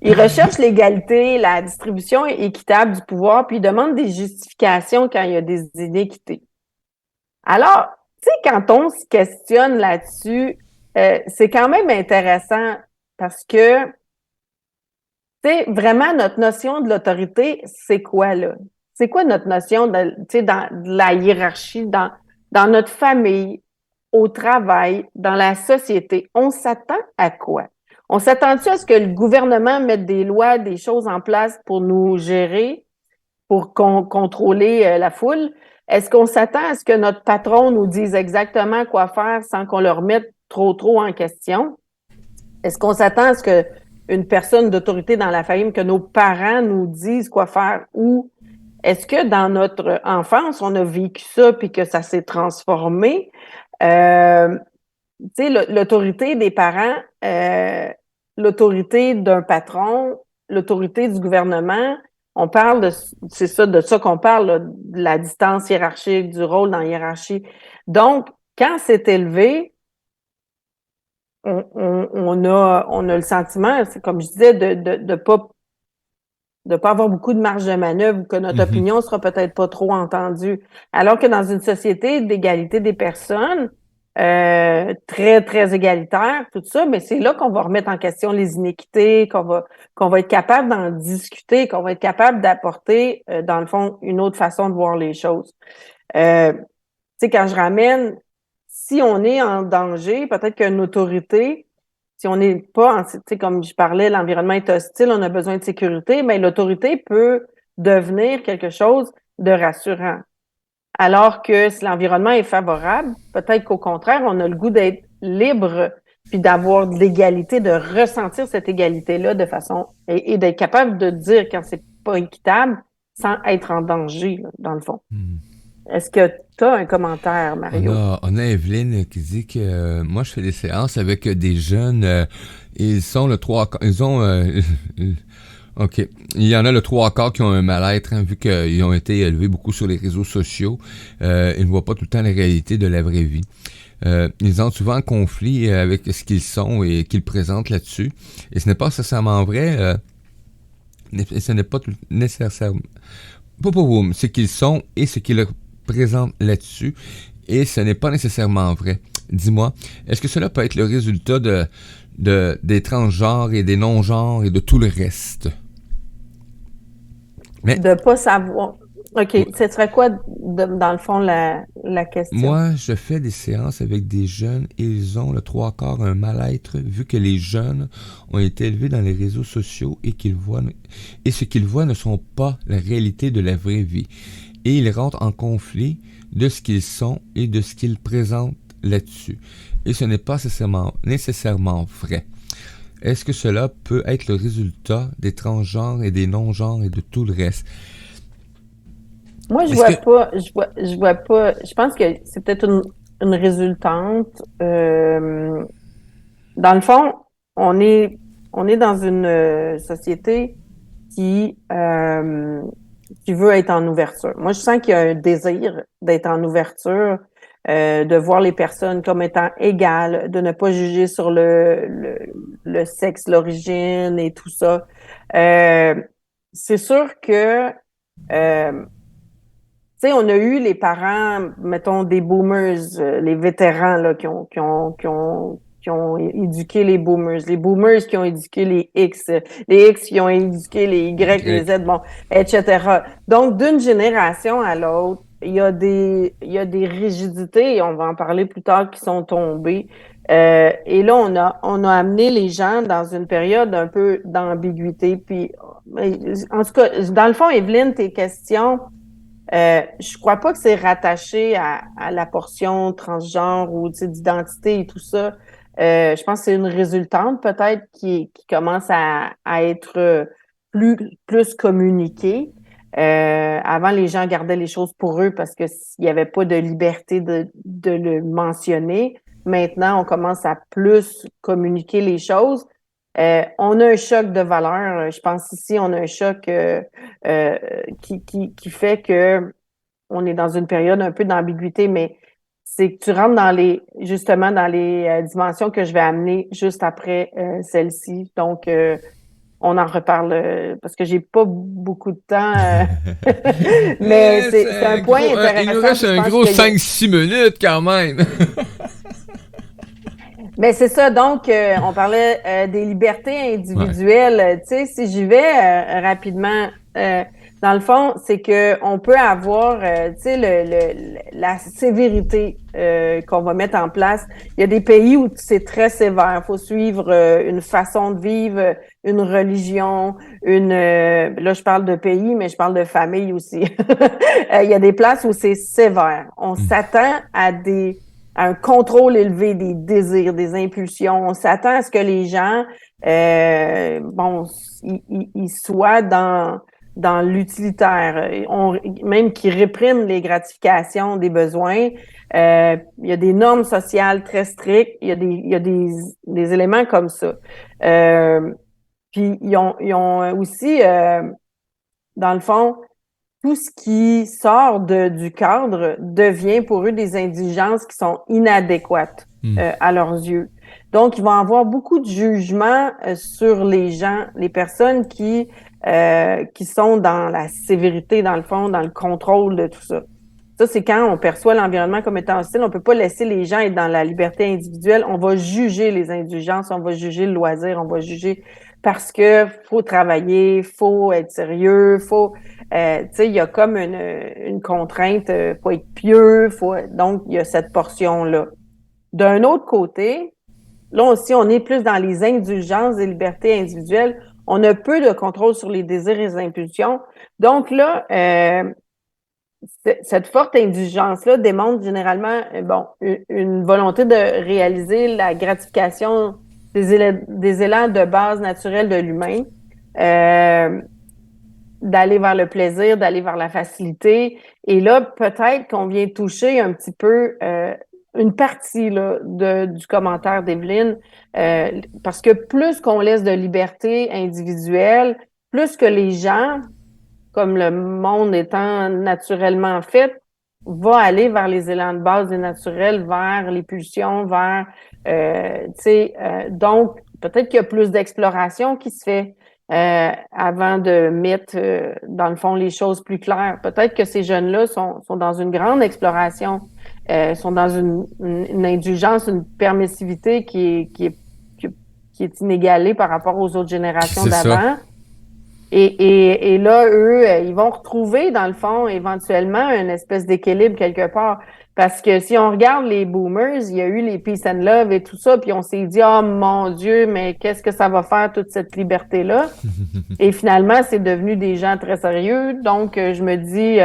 Ils recherchent l'égalité, la distribution équitable du pouvoir, puis ils demandent des justifications quand il y a des inéquités. Alors, tu sais, quand on se questionne là-dessus, c'est quand même intéressant parce que, tu sais, vraiment, notre notion de l'autorité, c'est quoi, là? C'est quoi notre notion de, tu sais, dans de la hiérarchie, dans notre famille, au travail, dans la société? On s'attend à quoi? On s'attend-tu à ce que le gouvernement mette des lois, des choses en place pour nous gérer, pour contrôler la foule? Est-ce qu'on s'attend à ce que notre patron nous dise exactement quoi faire sans qu'on le remette trop en question? Est-ce qu'on s'attend à ce que une personne d'autorité dans la famille, que nos parents nous disent quoi faire? Ou est-ce que dans notre enfance, on a vécu ça puis que ça s'est transformé? Tu sais, l'autorité des parents, l'autorité d'un patron, l'autorité du gouvernement, on parle c'est ça, de ça qu'on parle, là, de la distance hiérarchique, du rôle dans la hiérarchie. Donc, quand c'est élevé, on a le sentiment, c'est comme je disais, de pas avoir beaucoup de marge de manœuvre, ou que notre opinion sera peut-être pas trop entendue. Alors que dans une société d'égalité des personnes, très, très égalitaire, tout ça, mais c'est là qu'on va remettre en question les inéquités, qu'on va être capable d'en discuter, qu'on va être capable d'apporter, dans le fond, une autre façon de voir les choses. Tu sais, quand je ramène, si on est en danger, peut-être qu'une autorité, si on n'est pas, tu sais, comme je parlais, l'environnement est hostile, on a besoin de sécurité, mais l'autorité peut devenir quelque chose de rassurant. Alors que si l'environnement est favorable, peut-être qu'au contraire, on a le goût d'être libre, puis d'avoir de l'égalité, de ressentir cette égalité-là de façon, et d'être capable de dire quand c'est pas équitable sans être en danger, là, dans le fond. Est-ce que tu as un commentaire, Mario? On a Evelyne qui dit que moi je fais des séances avec des jeunes, ils sont le trois quarts, ils ont OK. Il y en a le trois quarts qui ont un mal-être, hein, vu qu'ils ont été élevés beaucoup sur les réseaux sociaux. Ils ne voient pas tout le temps la réalité de la vraie vie. Ils ont souvent en conflit avec ce qu'ils sont et qu'ils présentent là-dessus. Et ce n'est pas nécessairement vrai. Ce n'est pas nécessairement... Pas pour vous, ce qu'ils sont et ce qu'ils présentent là-dessus. Et ce n'est pas nécessairement vrai. Dis-moi, est-ce que cela peut être le résultat des transgenres et des non-genres et de tout le reste? Mais, de pas savoir. OK. Ce serait quoi, dans le fond, la question? moi, je fais des séances avec des jeunes et ils ont le trois quarts un mal-être vu que les jeunes ont été élevés dans les réseaux sociaux et ce qu'ils voient ne sont pas la réalité de la vraie vie. Et ils rentrent en conflit de ce qu'ils sont et de ce qu'ils présentent là-dessus. Et ce n'est pas nécessairement vrai. Est-ce que cela peut être le résultat des transgenres et des non-genres et de tout le reste? Moi, je vois pas. Je pense que c'est peut-être une résultante. Dans le fond, on est dans une société qui veut être en ouverture. Moi, je sens qu'il y a un désir d'être en ouverture, de voir les personnes comme étant égales, de ne pas juger sur le sexe, l'origine et tout ça. C'est sûr que, tu sais, on a eu les parents, mettons, des boomers, les vétérans là, qui ont ont éduqué les boomers qui ont éduqué les X qui ont éduqué les Y, les Z, bon, etc. Donc, d'une génération à l'autre, il y a des rigidités, et on va en parler plus tard, qui sont tombées. Et là, on a amené les gens dans une période un peu d'ambiguïté. Puis, en tout cas, dans le fond, Evelyne, tes questions, je crois pas que c'est rattaché à la portion transgenre ou d'identité et tout ça. Je pense que c'est une résultante peut-être qui commence à être plus communiquée. Avant, les gens gardaient les choses pour eux parce que s'il n'y avait pas de liberté de le mentionner. Maintenant, on commence à plus communiquer les choses. On a un choc de valeur. Je pense ici, on a un choc qui fait que on est dans une période un peu d'ambiguïté, mais c'est que tu rentres justement dans les dimensions que je vais amener juste après celle-ci. Donc, on en reparle parce que j'ai pas beaucoup de temps, mais c'est un point intéressant. Il nous reste un gros 5-6 minutes quand même. Mais c'est ça, donc on parlait des libertés individuelles. Ouais. Tu sais, si j'y vais rapidement, dans le fond, c'est que on peut avoir, tu sais, la sévérité qu'on va mettre en place. Il y a des pays où c'est très sévère. Il faut suivre une façon de vivre, une religion, là, je parle de pays, mais je parle de famille aussi. Il y a des places où c'est sévère. On s'attend à un contrôle élevé des désirs, des impulsions. On s'attend à ce que les gens, ils soient dans l'utilitaire, même qu'ils répriment les gratifications des besoins. Il y a des normes sociales très strictes. Il y a des éléments comme ça. Puis ils ont aussi, dans le fond, tout ce qui sort du cadre devient pour eux des indulgences qui sont inadéquates à leurs yeux. Donc, ils vont avoir beaucoup de jugements sur les gens, les personnes qui sont dans la sévérité, dans le fond, dans le contrôle de tout ça. Ça, c'est quand on perçoit l'environnement comme étant hostile. On peut pas laisser les gens être dans la liberté individuelle. On va juger les indulgences, on va juger le loisir, on va juger parce que faut travailler, faut être sérieux, faut... tu sais, il y a comme une contrainte, faut être pieux, donc il y a cette portion-là. D'un autre côté, là aussi, on est plus dans les indulgences des libertés individuelles. On a peu de contrôle sur les désirs et les impulsions. Donc là, cette forte indulgence-là démontre généralement, une volonté de réaliser la gratification des élans de base naturelle de l'humain. D'aller vers le plaisir, d'aller vers la facilité. Et là, peut-être qu'on vient toucher un petit peu une partie là, du commentaire d'Evelyne, parce que plus qu'on laisse de liberté individuelle, plus que les gens, comme le monde étant naturellement fait, va aller vers les élans de base des naturels, vers les pulsions, vers, donc, peut-être qu'il y a plus d'exploration qui se fait. Avant de mettre, dans le fond, les choses plus claires. Peut-être que ces jeunes-là sont dans une grande exploration, sont dans une indulgence, une permissivité qui est inégalée par rapport aux autres générations d'avant. Et là, eux, ils vont retrouver, dans le fond, éventuellement, une espèce d'équilibre quelque part. Parce que si on regarde les boomers, il y a eu les peace and love et tout ça, puis on s'est dit, oh mon Dieu, mais qu'est-ce que ça va faire, toute cette liberté-là? Et finalement, c'est devenu des gens très sérieux. Donc, je me dis,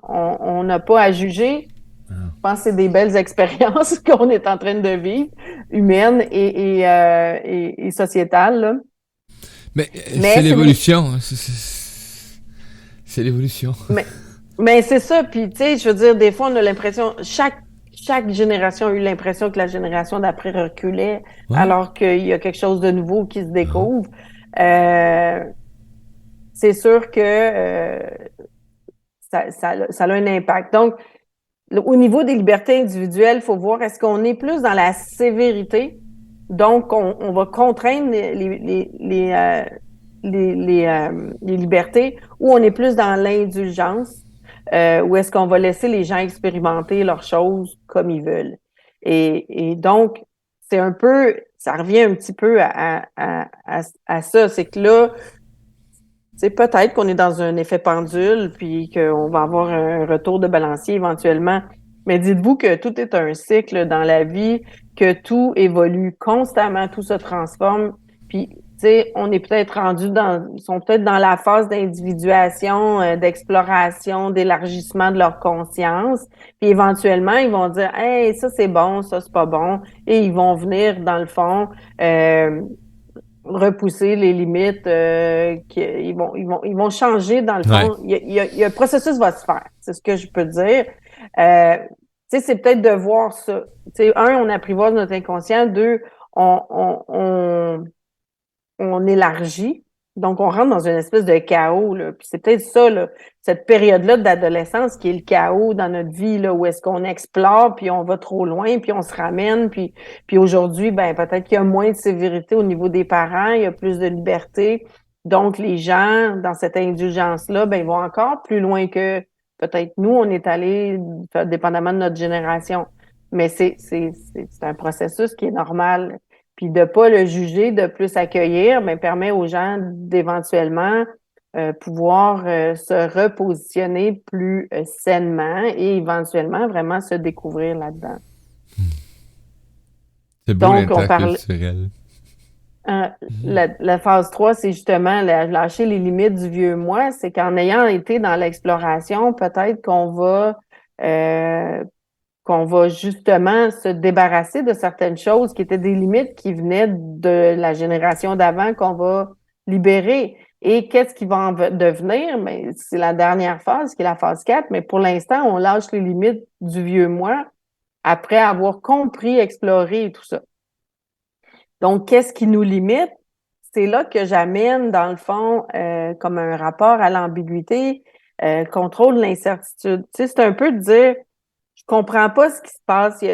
on n'a pas à juger. Je pense que c'est des belles expériences qu'on est en train de vivre, humaines et sociétales, là. Mais c'est l'évolution. C'est l'évolution. Mais c'est ça. Puis, tu sais, je veux dire, des fois, on a l'impression... Chaque génération a eu l'impression que la génération d'après reculait, alors qu'il y a quelque chose de nouveau qui se découvre. C'est sûr que ça a un impact. Donc, au niveau des libertés individuelles, il faut voir, est-ce qu'on est plus dans la sévérité? Donc, on va contraindre les libertés, ou on est plus dans l'indulgence, ou est-ce qu'on va laisser les gens expérimenter leurs choses comme ils veulent? Et donc, c'est un peu, ça revient un petit peu à ça. C'est que là, c'est peut-être qu'on est dans un effet pendule, puis qu'on va avoir un retour de balancier éventuellement. Mais dites-vous que tout est un cycle dans la vie, que tout évolue constamment, tout se transforme. Puis, tu sais, on est peut-être ils sont peut-être dans la phase d'individuation, d'exploration, d'élargissement de leur conscience. Puis éventuellement, ils vont dire, hey, ça c'est bon, ça c'est pas bon, et ils vont venir dans le fond. Repousser les limites, ils vont changer dans le fond. Un processus va se faire, c'est ce que je peux dire. Tu sais, c'est peut-être de voir ça. Tu sais, on apprivoise notre inconscient. Deux, on élargit. Donc, on rentre dans une espèce de chaos, là. Puis c'est peut-être ça, là, cette période-là d'adolescence qui est le chaos dans notre vie, là, où est-ce qu'on explore, puis on va trop loin, puis on se ramène, puis aujourd'hui, ben peut-être qu'il y a moins de sévérité au niveau des parents, il y a plus de liberté. Donc, les gens, dans cette indulgence-là, ben ils vont encore plus loin que peut-être nous, on est allés, dépendamment de notre génération. Mais c'est un processus qui est normal. Puis de pas le juger, de plus accueillir, mais permet aux gens d'éventuellement pouvoir se repositionner plus sainement et éventuellement vraiment se découvrir là-dedans. C'est beau l'interculturel. La phase 3, c'est justement lâcher les limites du vieux moi. C'est qu'en ayant été dans l'exploration, peut-être qu'on va justement se débarrasser de certaines choses qui étaient des limites qui venaient de la génération d'avant qu'on va libérer. Et qu'est-ce qui va en devenir? Mais c'est la dernière phase, qui est la phase 4, mais pour l'instant, on lâche les limites du vieux moi après avoir compris, exploré et tout ça. Donc, qu'est-ce qui nous limite? C'est là que j'amène, dans le fond, comme un rapport à l'ambiguïté, contrôle l'incertitude. Tu sais, c'est un peu de dire, je comprends pas ce qui se passe.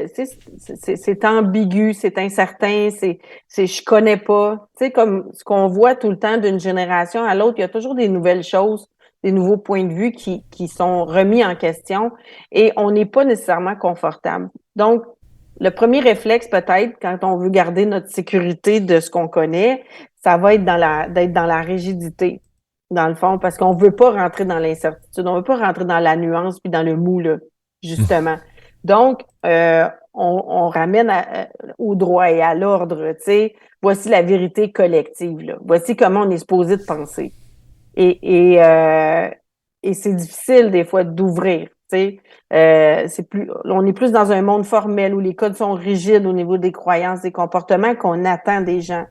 C'est ambigu, c'est incertain, je connais pas. Tu sais, comme ce qu'on voit tout le temps d'une génération à l'autre, il y a toujours des nouvelles choses, des nouveaux points de vue qui sont remis en question et on n'est pas nécessairement confortable. Donc, le premier réflexe, peut-être, quand on veut garder notre sécurité de ce qu'on connaît, ça va être d'être dans la rigidité, dans le fond, parce qu'on veut pas rentrer dans l'incertitude, on veut pas rentrer dans la nuance puis dans le mou, là, justement. Donc, on ramène au droit et à l'ordre, tu sais. Voici la vérité collective, là. Voici comment on est supposé de penser. Et c'est difficile, des fois, d'ouvrir. On est plus dans un monde formel où les codes sont rigides au niveau des croyances, des comportements qu'on attend des gens.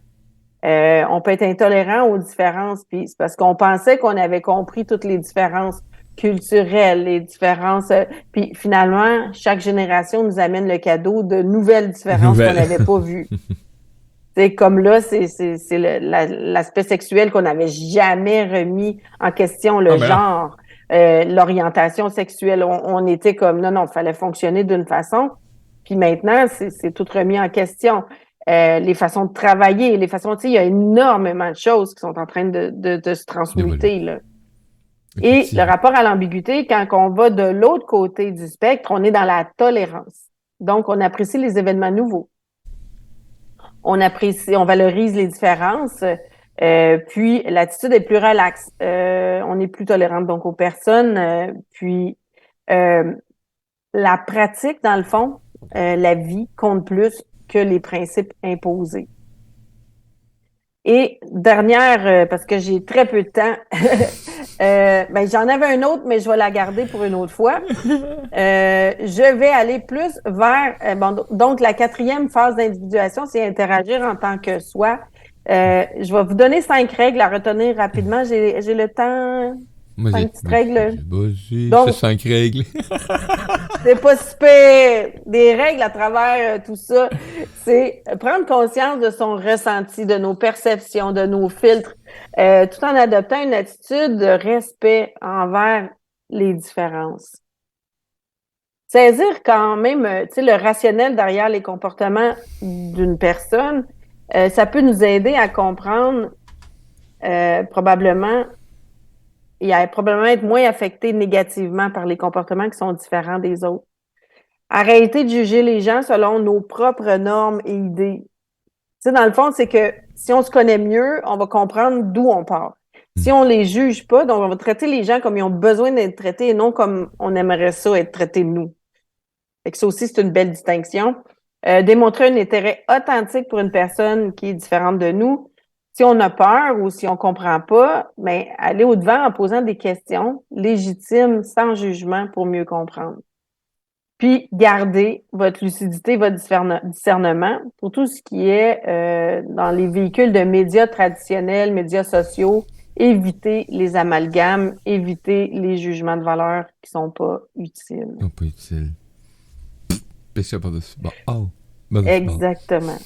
On peut être intolérant aux différences, puis c'est parce qu'on pensait qu'on avait compris toutes les différences culturelles, les différences. Puis finalement, chaque génération nous amène le cadeau de nouvelles différences qu'on n'avait pas vues. C'est comme là, c'est l'aspect sexuel qu'on n'avait jamais remis en question, le genre. L'orientation sexuelle, on était comme non, il fallait fonctionner d'une façon. Puis maintenant, c'est tout remis en question. Les façons de travailler, les façons, tu sais, il y a énormément de choses qui sont en train de se transmuter, là. Et le rapport à l'ambiguïté, quand on va de l'autre côté du spectre, on est dans la tolérance. Donc, on apprécie les événements nouveaux. On valorise les différences. Puis l'attitude est plus relaxe. On est plus tolérante donc aux personnes. Puis la pratique, dans le fond, la vie compte plus que les principes imposés. Et dernière, parce que j'ai très peu de temps, j'en avais un autre, mais je vais la garder pour une autre fois. Je vais aller plus vers donc la 4e phase d'individuation, c'est interagir en tant que soi. Je vais vous donner 5 règles à retenir rapidement. J'ai le temps. 5 petites règles. Donc, c'est 5 règles. C'est pas super. Des règles à travers tout ça. C'est prendre conscience de son ressenti, de nos perceptions, de nos filtres, tout en adoptant une attitude de respect envers les différences. Saisir quand même, tu sais, le rationnel derrière les comportements d'une personne, ça peut nous aider à comprendre probablement être moins affecté négativement par les comportements qui sont différents des autres. Arrêter de juger les gens selon nos propres normes et idées. Tu sais, dans le fond, c'est que si on se connaît mieux, on va comprendre d'où on part. Si on les juge pas, donc on va traiter les gens comme ils ont besoin d'être traités et non comme on aimerait ça être traités nous. Fait que ça aussi, c'est une belle distinction. Démontrer un intérêt authentique pour une personne qui est différente de nous. Si on a peur ou si on comprend pas, ben, aller au-devant en posant des questions légitimes, sans jugement, pour mieux comprendre. Puis, gardez votre lucidité, votre discernement pour tout ce qui est dans les véhicules de médias traditionnels, médias sociaux. Évitez les amalgames, évitez les jugements de valeur qui sont pas utiles. Non, pas utile. Pêcher par-dessus. Bon. Oh. Exactement.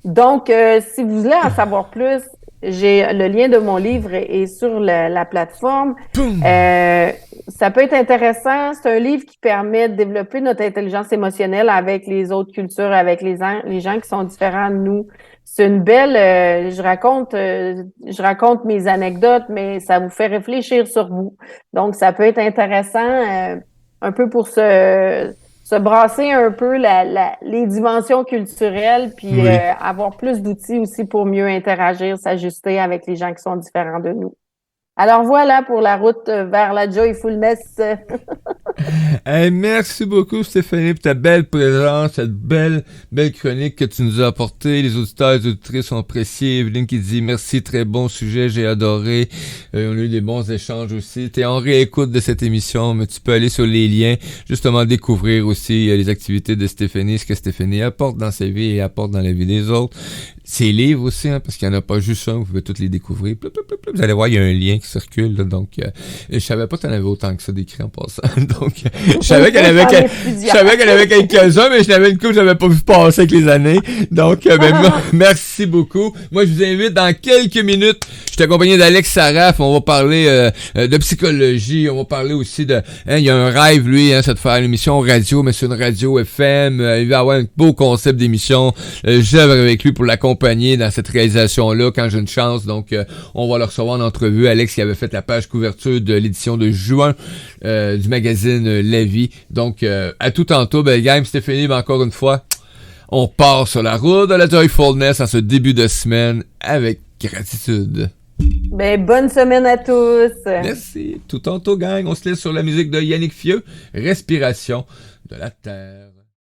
Donc, si vous voulez en savoir plus, j'ai le lien de mon livre est sur la plateforme. Ça peut être intéressant. C'est un livre qui permet de développer notre intelligence émotionnelle avec les autres cultures, avec les gens qui sont différents de nous. C'est une belle. Je raconte mes anecdotes, mais ça vous fait réfléchir sur vous. Donc, ça peut être intéressant un peu pour se brasser un peu les dimensions culturelles, puis avoir plus d'outils aussi pour mieux interagir, s'ajuster avec les gens qui sont différents de nous. Alors voilà pour la route vers la joyfulness. Hey, merci beaucoup Stéphanie pour ta belle présence, cette belle chronique que tu nous as apportée. Les auditeurs et les auditrices ont apprécié. Evelyne qui dit merci, très bon sujet, j'ai adoré. On a eu des bons échanges aussi. T'es en réécoute de cette émission, mais tu peux aller sur les liens, justement découvrir aussi les activités de Stéphanie, ce que Stéphanie apporte dans sa vie et apporte dans la vie des autres. Ses livres aussi, hein, parce qu'il n'y en a pas juste un, vous pouvez tous les découvrir. Vous allez voir, il y a un lien qui circule, là, donc je savais pas que t'en avais autant que ça d'écrit en passant. Donc je savais qu'elle avait quelques-uns, mais je n'avais une couple que j'avais pas vu passer avec les années. Donc merci beaucoup. Moi je vous invite dans quelques minutes. Je suis accompagné d'Alex Saraf, on va parler de psychologie, on va parler aussi de il y a un rêve lui, c'est de faire une émission radio, mais c'est une radio FM, il va avoir un beau concept d'émission. J'œuvre avec lui pour l'accompagner dans cette réalisation-là quand j'ai une chance. Donc, on va le recevoir en entrevue. Alex qui avait fait la page couverture de l'édition de juin du magazine La Vie. Donc, à tout tantôt. Belle game, Stéphanie, mais encore une fois, on part sur la route de la joyfulness en ce début de semaine avec gratitude. Ben, bonne semaine à tous. Merci. Tout tantôt, gang. On se laisse sur la musique de Yannick Fieux. Respiration de la Terre.